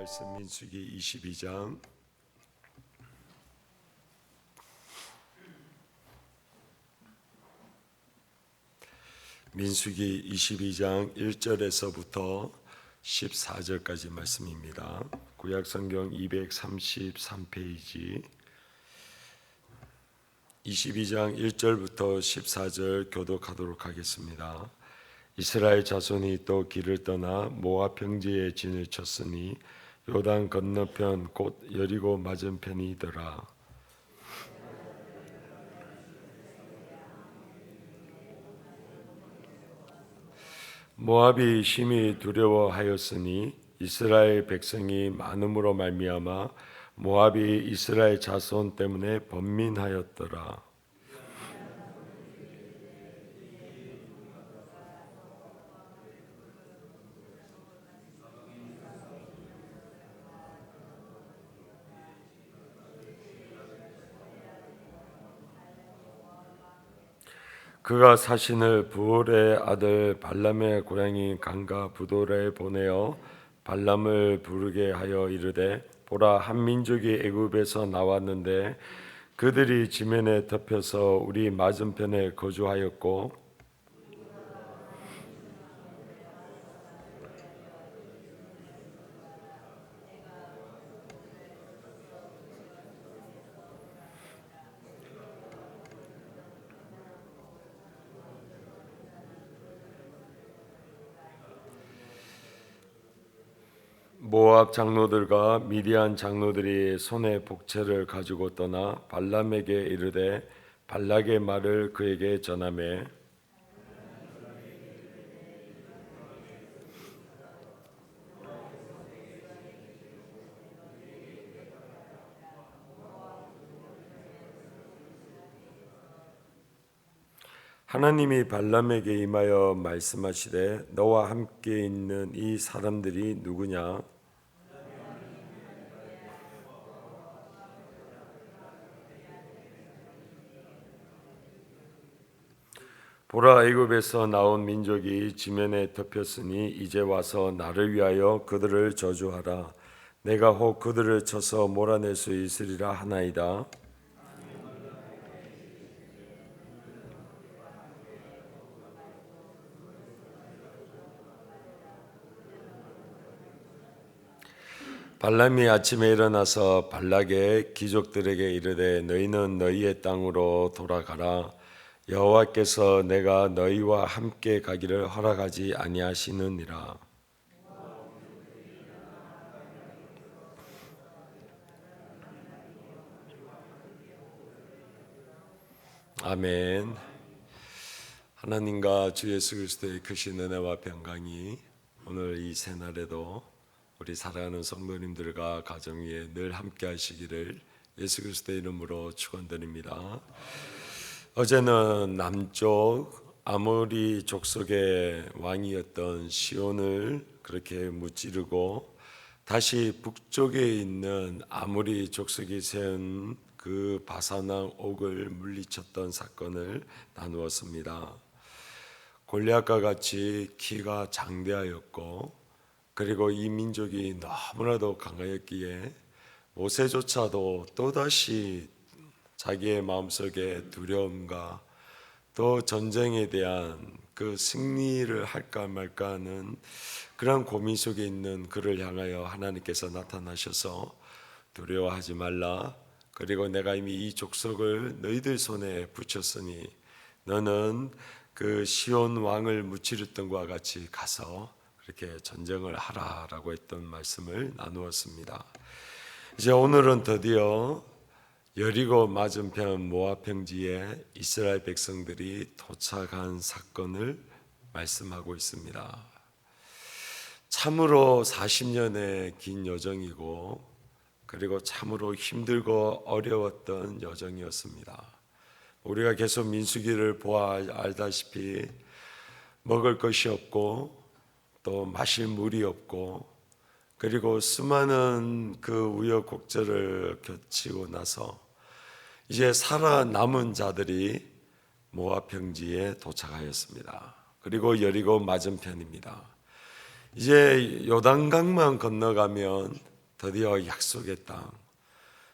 말씀 민수기 22장 민수기 22장 1절에서부터 14절까지 말씀입니다. 구약성경 233페이지 22장 1절부터 14절 교독하도록 하겠습니다. 이스라엘 자손이 또 길을 떠나 모압 평지에 진을 쳤으니 요단 건너편 곧 여리고 맞은편이더라. 모압이 심히 두려워하였으니 이스라엘 백성이 많음으로 말미암아 모압이 이스라엘 자손 때문에 번민하였더라. 그가 사신을 부올의 아들 발람의 고향인 강가 부돌에 보내어 발람을 부르게 하여 이르되 보라, 한 민족이 애굽에서 나왔는데 그들이 지면에 덮여서 우리 맞은편에 거주하였고 모압 장로들과 미디안 장로들이 손에 복채를 가지고 떠나 발람에게 이르되 발락의 말을 그에게 전하매 하나님이 발람에게 임하여 말씀하시되 너와 함께 있는 이 사람들이 누구냐? 보라, 애굽에서 나온 민족이 지면에 덮였으니 이제 와서 나를 위하여 그들을 저주하라. 내가 혹 그들을 쳐서 몰아낼 수 있으리라 하나이다. 발람이 아침에 일어나서 발락의 귀족들에게 이르되 너희는 너희의 땅으로 돌아가라. 여호와께서 내가 너희와 함께 가기를 허락하지 아니하시느니라. 아멘. 하나님과 주 예수 그리스도의 크신 은혜와 평강이 오늘 이 새날에도 우리 사랑하는 성도님들과 가정 위에 늘 함께 하시기를 예수 그리스도의 이름으로 축원드립니다. 어제는 남쪽 아모리 족속의 왕이었던 시온을 그렇게 무찌르고 다시 북쪽에 있는 아모리 족속이 세운 그 바산왕 옥을 물리쳤던 사건을 나누었습니다. 골리앗과 같이 키가 장대하였고 그리고 이 민족이 너무나도 강하였기에 모세조차도 또다시 자기의 마음속에 두려움과 또 전쟁에 대한 그 승리를 할까 말까 하는 그런 고민 속에 있는 그를 향하여 하나님께서 나타나셔서 두려워하지 말라. 그리고 내가 이미 이 족속을 너희들 손에 붙였으니 너는 그 시온 왕을 무찌르던 것과 같이 가서 그렇게 전쟁을 하라라고 했던 말씀을 나누었습니다. 이제 오늘은 드디어 여리고 맞은편 모압 평지에 이스라엘 백성들이 도착한 사건을 말씀하고 있습니다. 참으로 40년의 긴 여정이고 그리고 참으로 힘들고 어려웠던 여정이었습니다. 우리가 계속 민수기를 보아 알다시피 먹을 것이 없고 또 마실 물이 없고 그리고 수많은 그 우여곡절을 겪고 나서 이제 살아남은 자들이 모압 평지에 도착하였습니다. 그리고 여리고 맞은편입니다. 이제 요단강만 건너가면 드디어 약속의 땅,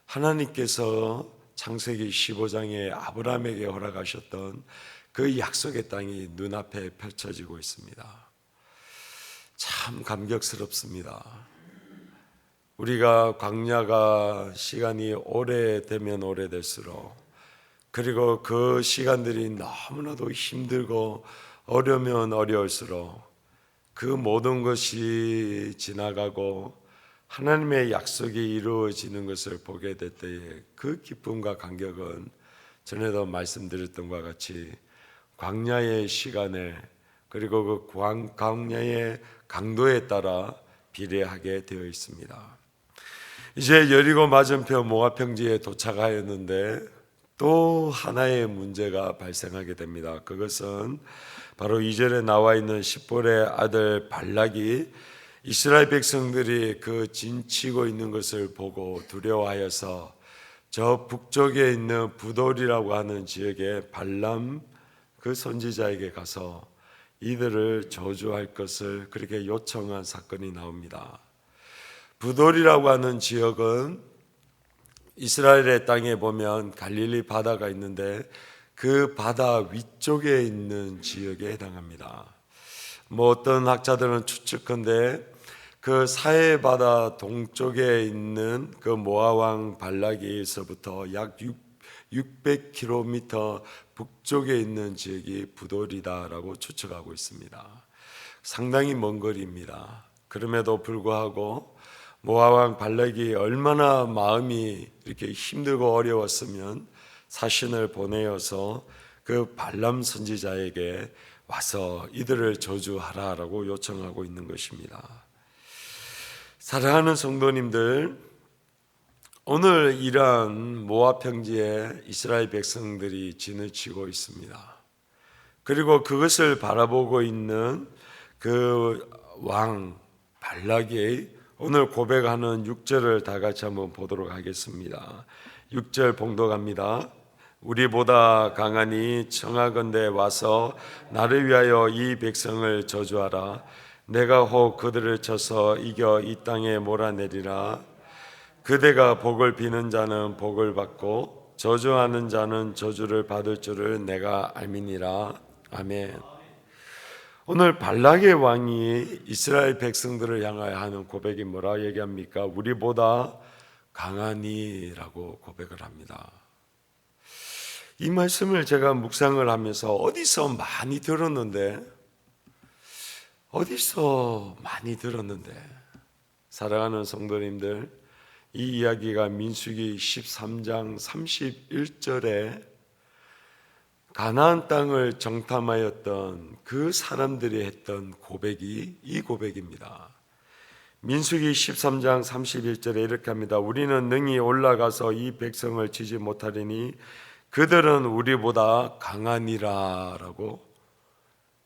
하나님께서 창세기 15장에 아브라함에게 허락하셨던 그 약속의 땅이 눈앞에 펼쳐지고 있습니다. 참 감격스럽습니다. 우리가 광야가 시간이 오래되면 오래될수록, 그리고 그 시간들이 너무나도 힘들고 어려우면 어려울수록 그 모든 것이 지나가고 하나님의 약속이 이루어지는 것을 보게 될 때에 그 기쁨과 감격은 전에도 말씀드렸던 것과 같이 광야의 시간에, 그리고 그 광야의 강도에 따라 비례하게 되어 있습니다. 이제 여리고 맞은편 모압 평지에 도착하였는데 또 하나의 문제가 발생하게 됩니다. 그것은 바로 2절에 나와 있는 십볼의 아들 발락이 이스라엘 백성들이 그 진치고 있는 것을 보고 두려워하여서 저 북쪽에 있는 부돌이라고 하는 지역에 발람 그 선지자에게 가서 이들을 저주할 것을 그렇게 요청한 사건이 나옵니다. 부돌이라고 하는 지역은 이스라엘의 땅에 보면 갈릴리 바다가 있는데 그 바다 위쪽에 있는 지역에 해당합니다. 어떤 학자들은 추측컨대 그 사해 바다 동쪽에 있는 그 모압 왕 발락에서부터 약 600km 북쪽에 있는 지역이 부돌이다라고 추측하고 있습니다. 상당히 먼 거리입니다. 그럼에도 불구하고 모압 왕 발락이 얼마나 마음이 이렇게 힘들고 어려웠으면 사신을 보내어서 그 발람 선지자에게 와서 이들을 저주하라라고 요청하고 있는 것입니다. 사랑하는 성도님들, 오늘 이러한 모압 평지에 이스라엘 백성들이 진을 치고 있습니다. 그리고 그것을 바라보고 있는 그 왕 발락이 오늘 고백하는 6절을 다 같이 한번 보도록 하겠습니다. 6절 봉독합니다. 우리보다 강하니 청하건대 와서 나를 위하여 이 백성을 저주하라. 내가 혹 그들을 쳐서 이겨 이 땅에 몰아내리라. 그대가 복을 비는 자는 복을 받고 저주하는 자는 저주를 받을 줄을 내가 알미니라. 아멘. 오늘 발락의 왕이 이스라엘 백성들을 향하여 하는 고백이 뭐라 얘기합니까? 우리보다 강하니라고 고백을 합니다. 이 말씀을 제가 묵상을 하면서 어디서 많이 들었는데 사랑하는 성도님들, 이 이야기가 민수기 13장 31절에 가나안 땅을 정탐하였던 그 사람들이 했던 고백이 이 고백입니다. 민수기 13장 31절에 이렇게 합니다. 우리는 능히 올라가서 이 백성을 치지 못하리니 그들은 우리보다 강하니라 라고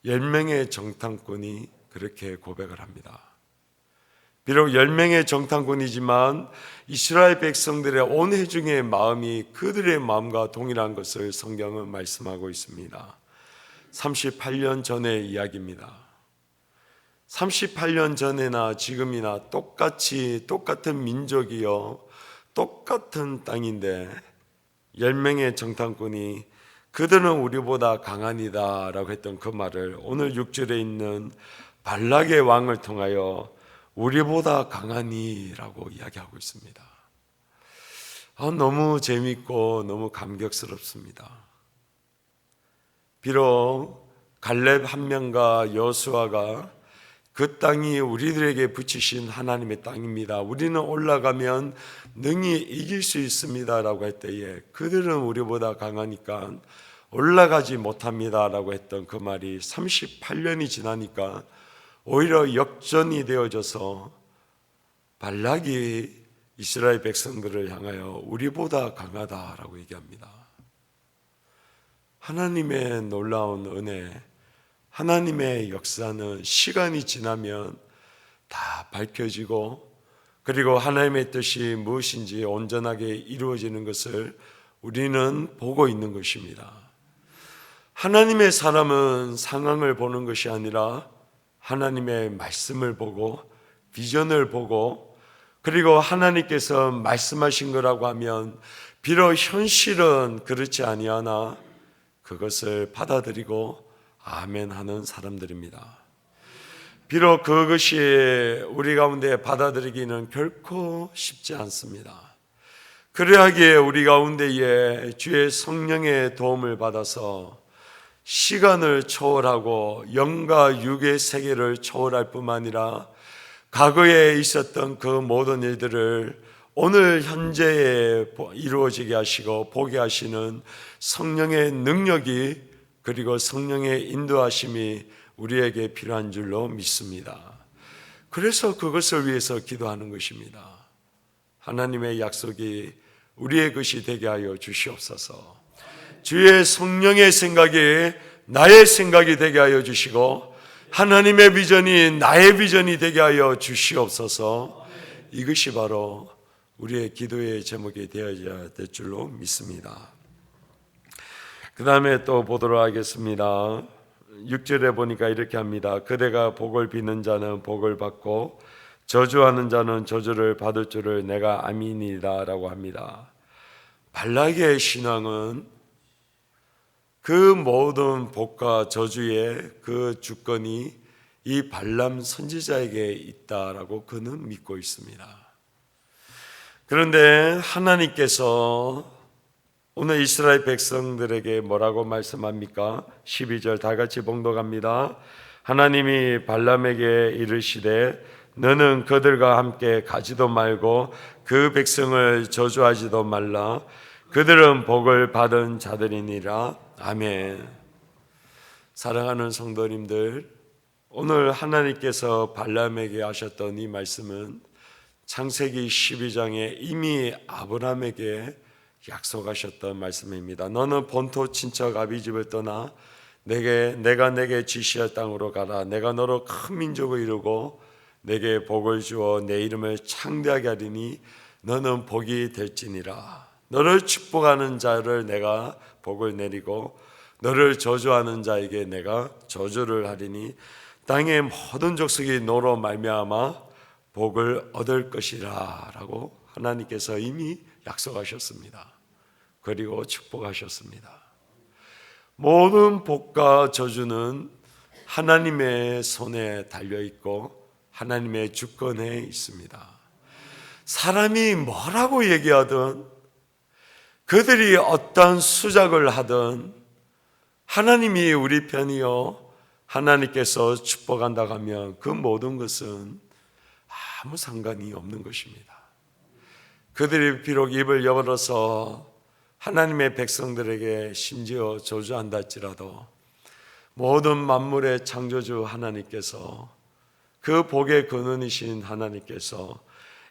10명의 정탐꾼이 그렇게 고백을 합니다. 비록 10명의 정탐꾼이지만 이스라엘 백성들의 온 회중의 마음이 그들의 마음과 동일한 것을 성경은 말씀하고 있습니다. 38년 전의 이야기입니다. 38년 전에나 지금이나 똑같은 민족이요 똑같은 땅인데 10명의 정탐꾼이 그들은 우리보다 강하니다 라고 했던 그 말을 오늘 6절에 있는 발락의 왕을 통하여 우리보다 강하니라고 이야기하고 있습니다. 너무 재밌고 너무 감격스럽습니다. 비록 갈렙 한 명과 여호수아가 그 땅이 우리들에게 붙이신 하나님의 땅입니다. 우리는 올라가면 능히 이길 수 있습니다 라고 할 때에 그들은 우리보다 강하니까 올라가지 못합니다 라고 했던 그 말이 38년이 지나니까 오히려 역전이 되어져서 발락이 이스라엘 백성들을 향하여 우리보다 강하다라고 얘기합니다. 하나님의 놀라운 은혜, 하나님의 역사는 시간이 지나면 다 밝혀지고 그리고 하나님의 뜻이 무엇인지 온전하게 이루어지는 것을 우리는 보고 있는 것입니다. 하나님의 사람은 상황을 보는 것이 아니라 하나님의 말씀을 보고 비전을 보고 그리고 하나님께서 말씀하신 거라고 하면 비록 현실은 그렇지 아니하나 그것을 받아들이고 아멘 하는 사람들입니다. 비록 그것이 우리 가운데 받아들이기는 결코 쉽지 않습니다. 그러하기에 우리 가운데에 주의 성령의 도움을 받아서 시간을 초월하고 영과 육의 세계를 초월할 뿐만 아니라 과거에 있었던 그 모든 일들을 오늘 현재에 이루어지게 하시고 보게 하시는 성령의 능력이, 그리고 성령의 인도하심이 우리에게 필요한 줄로 믿습니다. 그래서 그것을 위해서 기도하는 것입니다. 하나님의 약속이 우리의 것이 되게 하여 주시옵소서. 주의 성령의 생각이 나의 생각이 되게 하여 주시고 하나님의 비전이 나의 비전이 되게 하여 주시옵소서. 이것이 바로 우리의 기도의 제목이 되어야 될 줄로 믿습니다. 그 다음에 또 보도록 하겠습니다. 6절에 보니까 이렇게 합니다. 그대가 복을 비는 자는 복을 받고 저주하는 자는 저주를 받을 줄을 내가 아미니이다 라고 합니다. 발락의 신앙은 그 모든 복과 저주의 그 주권이 이 발람 선지자에게 있다라고 그는 믿고 있습니다. 그런데 하나님께서 오늘 이스라엘 백성들에게 뭐라고 말씀합니까? 12절 다 같이 봉독합니다. 하나님이 발람에게 이르시되 너는 그들과 함께 가지도 말고 그 백성을 저주하지도 말라. 그들은 복을 받은 자들이니라. 아멘. 사랑하는 성도님들, 오늘 하나님께서 발람에게 하셨던 이 말씀은 창세기 12장에 이미 아브라함에게 약속하셨던 말씀입니다. 너는 본토 친척 아비집을 떠나 내가 내게 지시할 땅으로 가라. 내가 너로 큰 민족을 이루고 내게 복을 주어 내 이름을 창대하게 하리니 너는 복이 될지니라. 너를 축복하는 자를 내가 복을 내리고 너를 저주하는 자에게 내가 저주를 하리니 땅의 모든 족속이 너로 말미암아 복을 얻을 것이라 라고 하나님께서 이미 약속하셨습니다. 그리고 축복하셨습니다. 모든 복과 저주는 하나님의 손에 달려있고 하나님의 주권에 있습니다. 사람이 뭐라고 얘기하든 그들이 어떤 수작을 하든 하나님이 우리 편이요 하나님께서 축복한다고 하면 그 모든 것은 아무 상관이 없는 것입니다. 그들이 비록 입을 열어서 하나님의 백성들에게 심지어 저주한다 할지라도 모든 만물의 창조주 하나님께서 그 복의 근원이신 하나님께서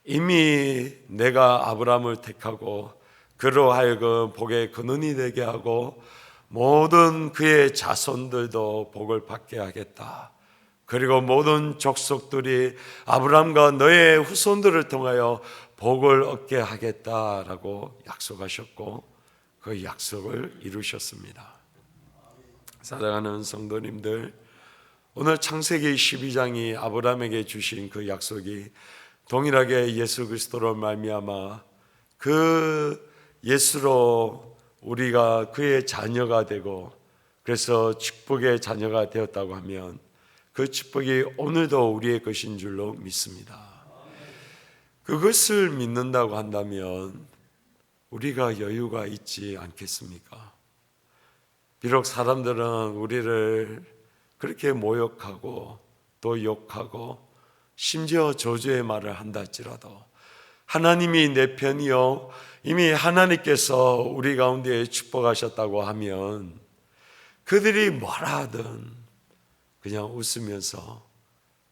이미 내가 아브라함을 택하고 그로 하여금 복의 근원이 되게 하고 모든 그의 자손들도 복을 받게 하겠다. 그리고 모든 족속들이 아브라함과 너의 후손들을 통하여 복을 얻게 하겠다라고 약속하셨고 그 약속을 이루셨습니다. 사랑하는 성도님들, 오늘 창세기 12장이 아브라함에게 주신 그 약속이 동일하게 예수 그리스도로 말미암아 그 예수로 우리가 그의 자녀가 되고 그래서 축복의 자녀가 되었다고 하면 그 축복이 오늘도 우리의 것인 줄로 믿습니다. 그것을 믿는다고 한다면 우리가 여유가 있지 않겠습니까? 비록 사람들은 우리를 그렇게 모욕하고 또 욕하고 심지어 저주의 말을 한다 할지라도 하나님이 내 편이요 이미 하나님께서 우리 가운데 축복하셨다고 하면 그들이 뭐라 하든 그냥 웃으면서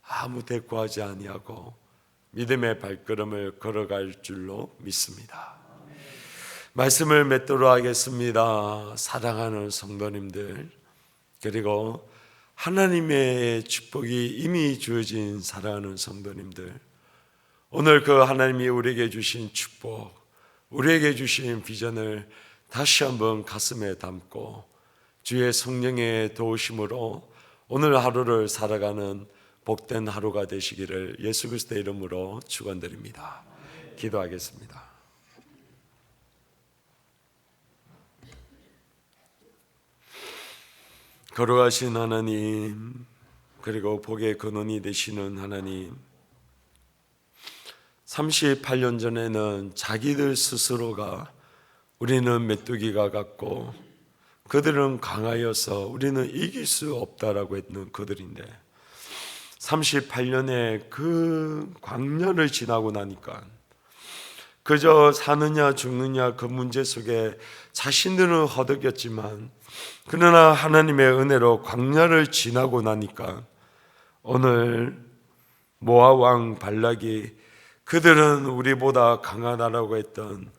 아무 대꾸하지 아니하고 믿음의 발걸음을 걸어갈 줄로 믿습니다. 말씀을 맺도록 하겠습니다. 사랑하는 성도님들, 그리고 하나님의 축복이 이미 주어진 사랑하는 성도님들, 오늘 그 하나님이 우리에게 주신 축복, 우리에게 주신 비전을 다시 한번 가슴에 담고 주의 성령의 도우심으로 오늘 하루를 살아가는 복된 하루가 되시기를 예수 그리스도의 이름으로 축원드립니다. 기도하겠습니다. 거룩하신 하나님, 그리고 복의 근원이 되시는 하나님, 38년 전에는 자기들 스스로가 우리는 메뚜기가 같고 그들은 강하여서 우리는 이길 수 없다라고 했는 그들인데 38년의 그 광야를 지나고 나니까 그저 사느냐 죽느냐 그 문제 속에 자신들은 허덕였지만 그러나 하나님의 은혜로 광야를 지나고 나니까 오늘 모압 왕 발락이 그들은 우리보다 강하다라고 했던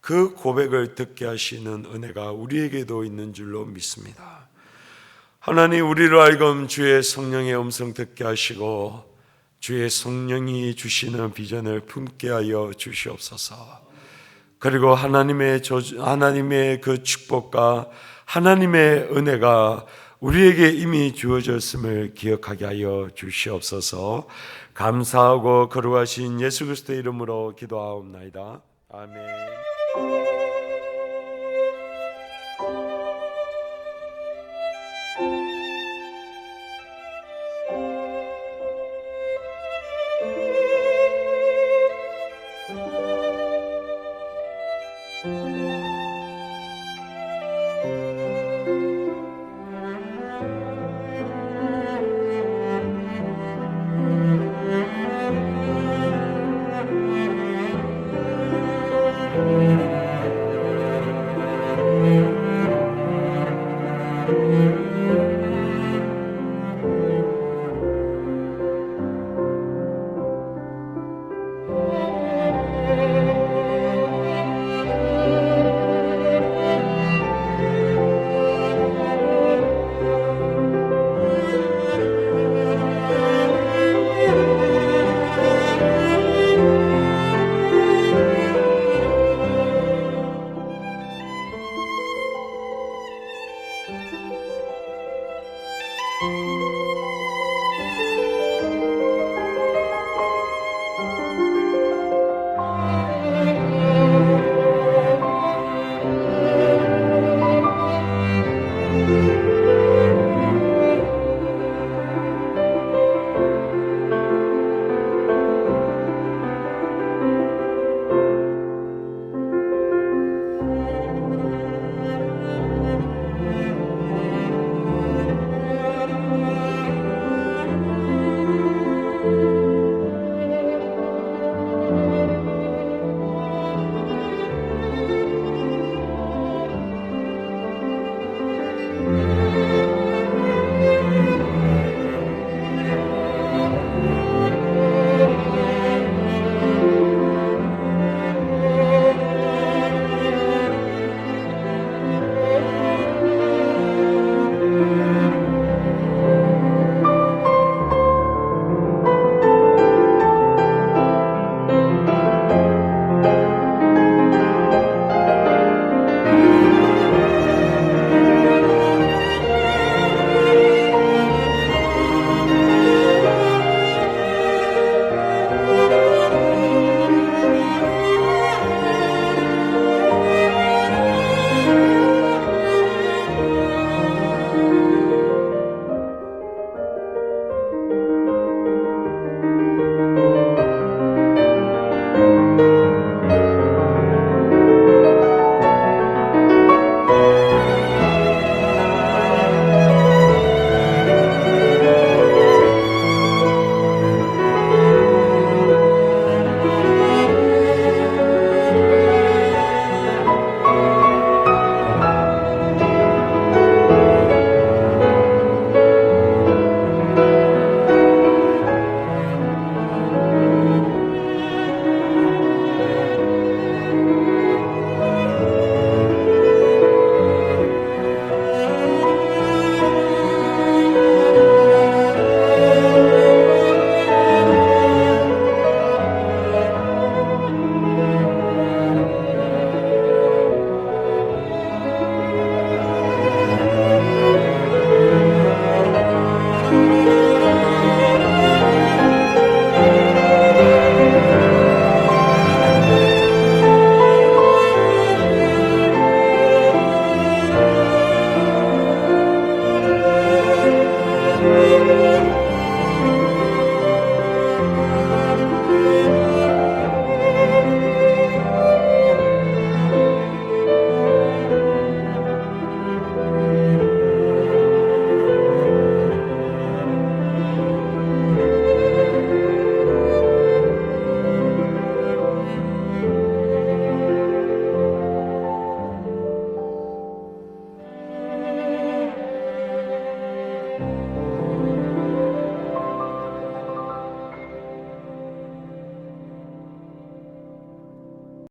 그 고백을 듣게 하시는 은혜가 우리에게도 있는 줄로 믿습니다. 하나님, 우리로 하여금 주의 성령의 음성 듣게 하시고 주의 성령이 주시는 비전을 품게 하여 주시옵소서. 그리고 하나님의 그 축복과 하나님의 은혜가 우리에게 이미 주어졌음을 기억하게 하여 주시옵소서. 감사하고 거룩하신 예수 그리스도의 이름으로 기도하옵나이다. 아멘.